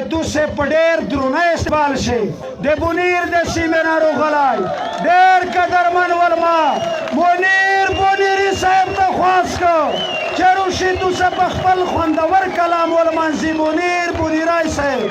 دوسه په ډېر درونه استعمال شي د بونیر د سیمې ناروغلی ډېر قدرمن ولما منیر بونیري صاحب ته خواست کړ چې روشي دوسه په خپل خوندور کلام ولمانځي منیر بونیری صاحب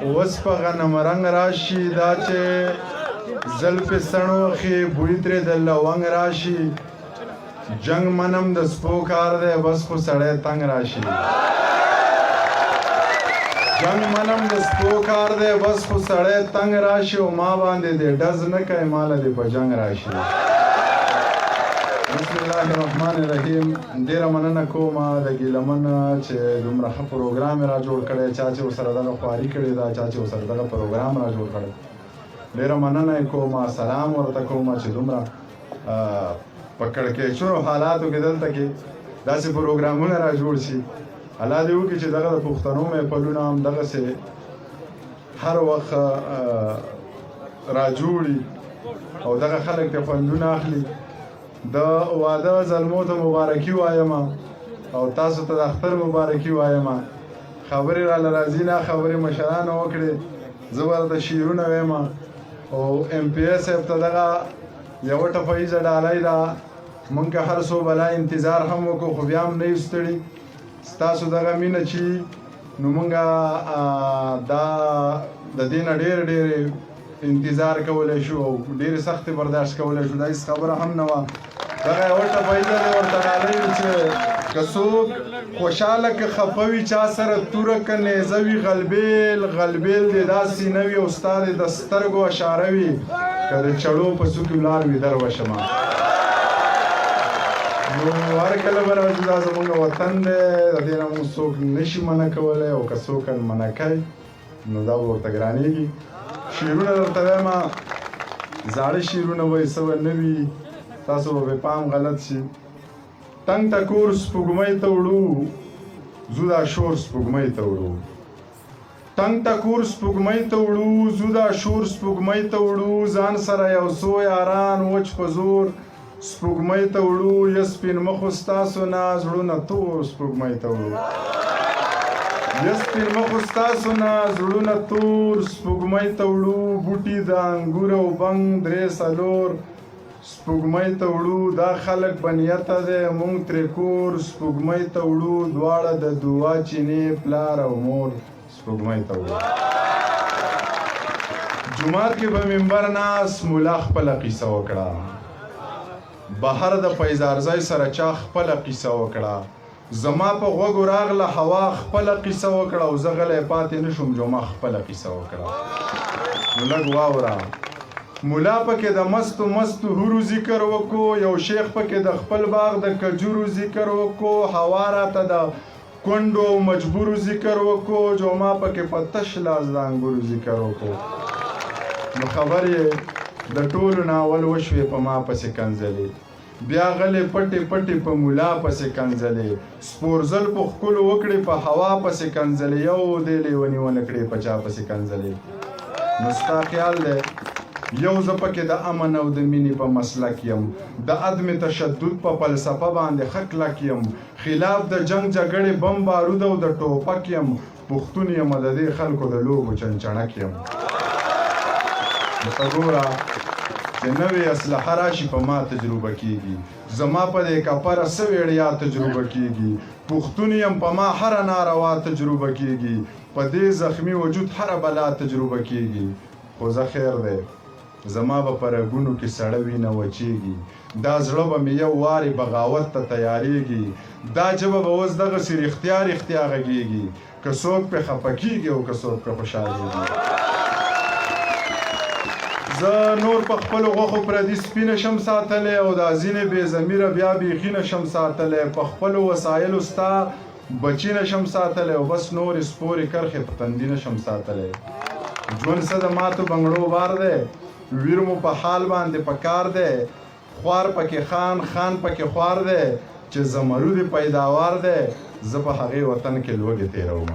اوس په غنم رنګ راشي دا چې زلفې سڼوخې بوی ترې د لونګ راشي جنګ منم د سپو کار دی بس خو سړی تنګ راشي جنګ منم د سپو کار دی بس خو سړی تنګ راشي او ما باندې دې ډز نه کوي ماله دې په جنګ راشي بسم الله الرحمن الرحیم ډیره مننه کوم د ګیلمن چې دومره ښه پروګرام را جوړ کړی چا چې ورسره دغه خواري کړې ده چا چې ورسره دغه پروګرام را جوړ کړی ډیره مننه یې کوم سلام ورته کوم چې دومره په کړکېچونو حالاتو کې دلته کې داسې پروګرامونه را جوړ شي الله دې وکړي چې دغه د پښتنو محفلونه هم دغسې هر وخت را جوړي او دغه خلک ته خوندونه اخلي د واده زلمو ته مبارکي وایم او تاسو ته د اختر مبارکي وایم خبرې راله راځي نه خبرې مشرانو وکړې زه ورته شعرونه ویم او ایم پی ایس صاحب ته دغه یوه ټپهیزه ډالۍ ده موږ که هر څو بلا انتظار هم وکړو خو بیا هم نه یو ستړي ستاسو دغه مینه چې نو موږ دا د دې نه ډېرې انتظار کولی شو او ډېرې سختې برداشت کولی شو دا هېڅ خبره هم نه وه دغه یوه ټپهیزه دې ورته ډالۍ وي چې که څوک خوشحاله که خفه وي چا سره توره که نیزه وي غلبېل غلبېل دې داسې نه وي او ستا دې د سترګو اشاره وي که د چړو په څوکې ولاړ وي در وشمه نو هر کله به راځو دا زموږ وطن دی د دې نه موږ څوک نشي منع کولی او که څوک منع کوي نو دا به ورته ګرانېږي شعرونه درته وایم زاړه شعرونه به یې څه به نه وي تاسو به پې پام غلط شي تنګ ټکور سپوږمۍ ته وړو زو دا شور سپوږمۍ ته وړو تنګ ټکور سپوږمۍ ته وړو زو دا شور سپوږمۍ ته وړو ځان سره یو څو یاران وچ په زور سپوږمۍ ته وړو یا سپین مخو ستاسو نه زړونه تور سپوږمۍ ته وړو یا سپین مخو ستاسو نه زړونه تور سپوږمۍ ته وړو بوټي د انګور او بنګ درې څلور سپوږمۍ ته وړو دا خلک بنیته دی مونږ ترې کور سپوږمۍ ته وړو دواړه د دعا چینې پلار او مور سپوږمۍ ته وړو جومات کې به منبر ناست ملا خپله قیصه وکړه بهر د فیضارزی سره چا خپله قیصه وکړه زما په غوږو راغله هوا خپله قیصه وکړه او زه غلی پاتې نه شوم جمعه خپله قیصه وکړه نو لږ واوره مولا پکې د مستو مستو هورو ذکر وکړو یو شیخ پکې د خپل باغ د کجورو ذکر وکړو هوا راته د کونډو مجبورو ذکر وکړو جمعه پکې په تش لاس د انګورو ذکر وکړو نو خبر یې د ټولو ناول وشوې په ما پسې کنځلې بیا غلې پټې پټې په مولا پسې کنځلې سپورزل په ښکلو وکړې په هوا پسې کنځلې یو دې لیوني ونه کړې په چا پسې کنځلې نو ستا خیال دی یو زه پکې د امن او د مینې په مسلک یم د عدم تشدد په فلسفه باندې ښه کلک یم خلاف د جنګ جګړې بم بارود او د ټوپک یم پښتون یم د دې خلکو د لوبو چنچڼک یم ته ګوره چې نوې اسلحه راشي په ما تجربه کېږي زما په دې کپره څه ویړیا تجربه کېږي پښتون یم په ما هره ناروا تجربه کېږي په دې زخمي وجود هره بلا تجربه کېږي خو زه خیر دی زما به په رګونو کې سړه وینه وچېږي دا زړه به مې یو وارې بغاوت ته تیارېږي دا ژبه به اوس دغسې رښتیا رښتیا غږېږي که څوک پرې خفه کېږي او که څوک پرې خوشحالېږي زه نور په خپلو غوښو پردي سپي نشم ساتلی او دا ځینې بې ضمیره بیا بیخي نشم ساتلی په خپلو وسایلو ستا بچي نشم ساتلی او بس نورې سپورې کرښې په تندي نشم ساتلی ژوند څه د ماتو بنګړو بار دی ویر مو په حال باندې په کار دی خوار پکې خان خان پکې خوار دی چې زمرود پیداوار دی زه په هغې وطن کې لوږې تېروم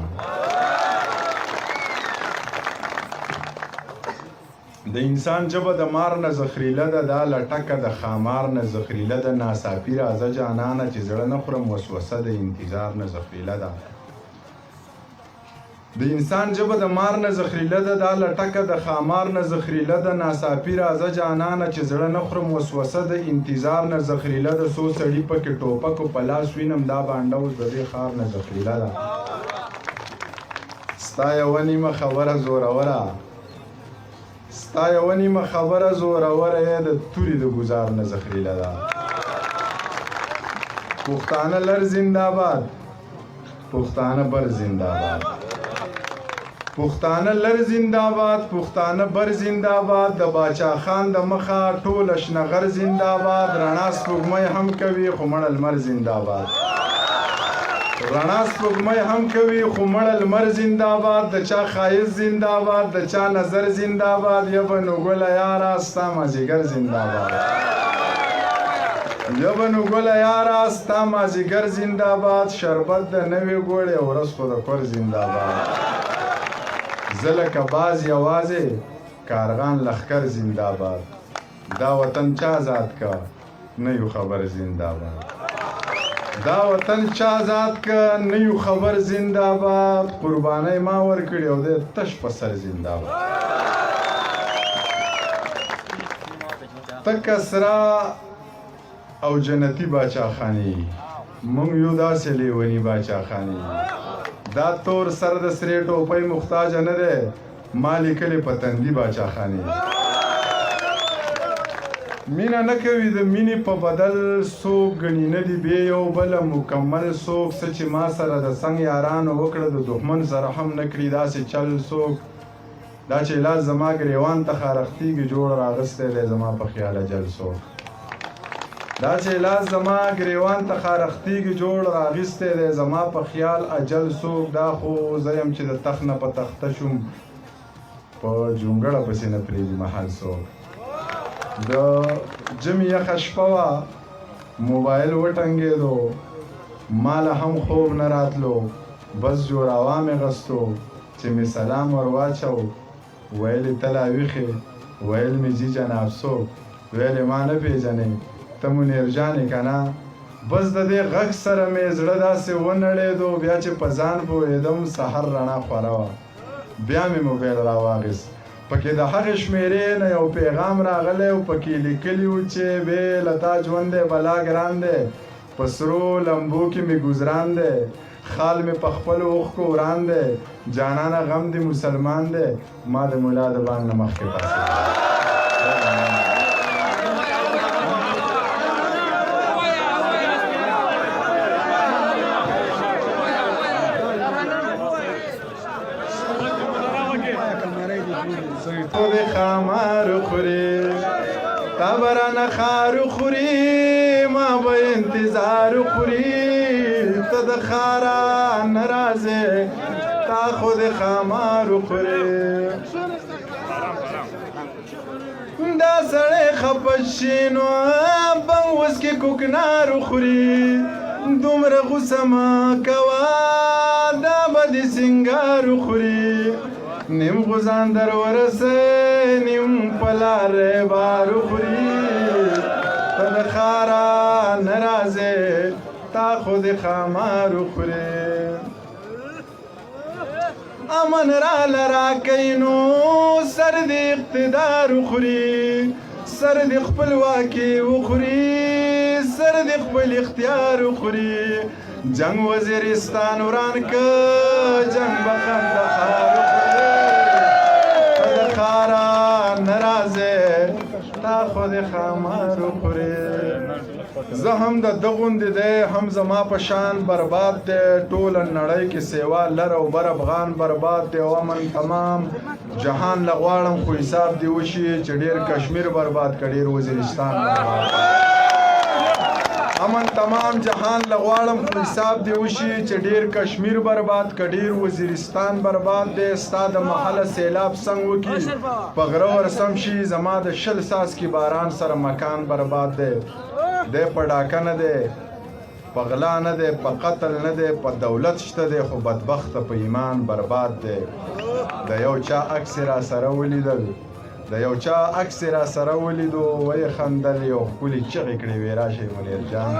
د انسان ژبه د مار نه زخریله ده دا لټکه د خامار نه زخریله ده ناڅاپي راځه جانانه چې زړه نه خورم وسوسه د انتظار نه زخریله ده د انسان ژبه د مار نه زخریله ده دا لټکه د خامار نه زخریله ده ناڅاپي راځه جانانه چې زړه نه خورم وسوسه د انتظار نه زخریله ده څو سړي پکې ټوپکو په لاس وینم دا بانډه اوس د دې ښار نه زخریله ده ستا یوه نیمه خبره زوروره ستا یوه نیمه خبره زوروره یې د تورې د ګزار نه زخریله ده پښتانه لر زنده‌باد پښتانه بر زنده‌باد پښتانه لر زنده‌باد پښتانه بر زنده‌باد د باچا خان د مخه ټول شنغر زنده‌باد رڼا سپوږمۍ هم کوي خو مړه لمر زنده‌باد رڼا سپوږمۍ هم کوي خو مړه لمر زنده‌باد د چا ښایست زنده‌باد د چا نظر زنده‌باد یبه نو ګله یاره ستا مازدیګر زنده‌باد یبه نو ګله یاره ستا مازدیګر زنده‌باد شربت د نوې ګوړې ورځ خو د کور زنده‌باد زه لکه باز یوازې کارغان لښکر زنده‌باد دا وطن چا آزاد کا نه یو خبر زنده‌باد دا وطن چا آزاد کا نه یو خبر زنده‌باد قربانۍ ما ورکړې او دی تش په سر زنده‌باد ته کسرا او جنتی باچاخاني مونږ یو داسې لیوني باچاخاني دا تور سر د سرې ټوپۍ محتاج نه دی ما لیکلې په تندي باچاخاني مینه نه کوي د مینې په بدل څوک ګڼي نه دي بې یو بله مکمل څوک څه چې ما سره د څنګ یارانو وکړه د دښمن سره هم نه کړي داسې چل څوک دا چې لاس زما ګریوان ته خارښتېږي جوړ راغستی دی زما په خیال اجل څوک دا چې لاس زما ګریوان ته خارښتېږي جوړ راغستی دی زما په خیال اجل څوک دا خو زه یم چې د تخت نه په تخته شوم په جونګړه پسې نه پرېږدي محل څوک د جمع یخه شپه وه موبایل وټنګېدو ما له هم خوب نه راتلو بس جوړاوا مې غستو چې مې سلام ور واچو ویل یې ته لا ویښې ویل مې جي جناب څوک ویل یې ما نه پېژنې ته منیر جان یې که نه بس د دې غږ سره مې زړه داسې ونړېدو بیا چې په ځان پوهېدم سحر رڼا خوره وه بیا مې موبایل راواخیست پکې د هغې شمېرې نه یو پیغام راغلی او پکې لیکلي و چې بې له تا ژوند دی بلا ګران دی په سرو لمبو کې مې ګزران دی خال مې په خپلو اوښکو وران دی جانانه غم دی مسلمان دی ما د ملا د بانګ نه مخکې پاڅېدم خود خامار خوری تا برانه خار خوری ما به انتظار خوری تا د خارا نرازه تا خود خامار خوری دا سړی خپشینو بنوس کې کوکنار خوری دومره غوسه ما کوا دا به د سنګار خوری نیم غزان در ورسه نیم پلار بارو خوری تا د خارا نرازه تا خود خامارو خوری امن را لرا کینو سر د اقتدار خوری سر د خپل واکي وخوري سر د خپل اختیار خوری جنگ وزیرستان وران که جنگ بخندخار خوری خارا نرازه تا خود خامارو خوری زه هم د دغوندې دی هم زما په شان برباد دی ټوله نړۍ کې سیوا لر او بر افغان برباد دی او امن تمام جهان له غواړم خو حساب دی وشي چې ډېر کشمیر برباد که ډېر وزیرستان برباد امن تمام جهان له غواړم خو حساب دی وشي چې ډېر کشمیر برباد که ډېر وزیرستان برباد دی ستا د محله سیلاب څنګ وکړي په غره ورسم شي زما د شل څاڅکي باران سره مکان برباد دی دی په ډاکه نه دی په غلا نه دی په قتل نه دی په دولت شته دی خو بدبخته په ایمان برباد دی د یو چا عکس یې راسره ولیدل د یو چا عکس یې راسره ولیدو ویې خندل یو ښکلي چغې کړې وې راشئ منیر جان